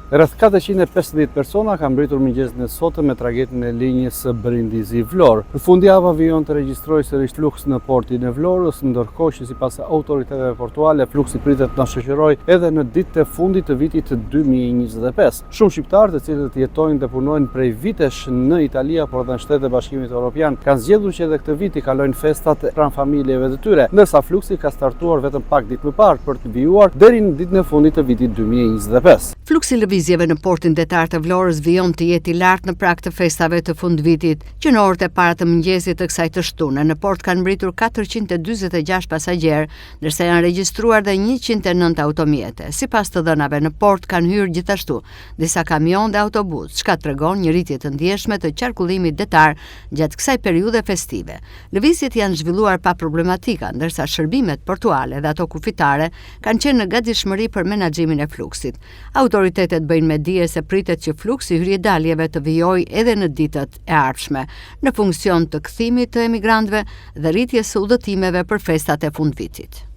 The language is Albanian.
Rreth 450 persona kanë mbritur mëngjesin e sotëm me tragedin e linjës Brindisi-Vlorë. Në fundjavë avion të regjistroi sërish fluks në portin e Vlorës, ndërkohë që sipas autoriteteve portuale fluksi pritet të shoqërojë edhe në ditët e fundit të vitit 2025. Shumë shqiptarë të cilët jetojnë dhe punojnë prej vitesh në Itali por edhe në Shtetet e Bashkimit Evropian kanë zgjedhur që edhe këtë vit i kalojnë festat pranë familjeve të tyre, ndërsa fluksi ka startuar vetëm pak ditë më parë për të vijuar deri në ditën e fundit të vitit 2025. Fluksi i lëvizjeve në portin detar të Vlorës vijon të jetë i lartë në prag të festave të fundvitit, që në orët e para të mëngjesit të kësaj të shtune në port kanë mbritur 446 pasagjerë, ndërsa janë regjistruar dhe 109 automjete. Sipas të dhënave në port kanë hyrë gjithashtu disa kamion dhe autobus, çka tregon një rritje të ndjeshme të qarkullimit detar gjatë kësaj periudhe festive. Lëvizjet janë zhvilluar pa problematika, ndërsa shërbimet portuale dhe ato kufitare kanë qenë në gatishmëri për menaxhimin e fluksit. Autoritetet bëjnë me dije se pritet që fluksi hyrjedaljeve të vijojë edhe në ditët e ardhshme, në funksion të kthimit të emigrantëve dhe rritjes së udhëtimeve për festat e fundvitit.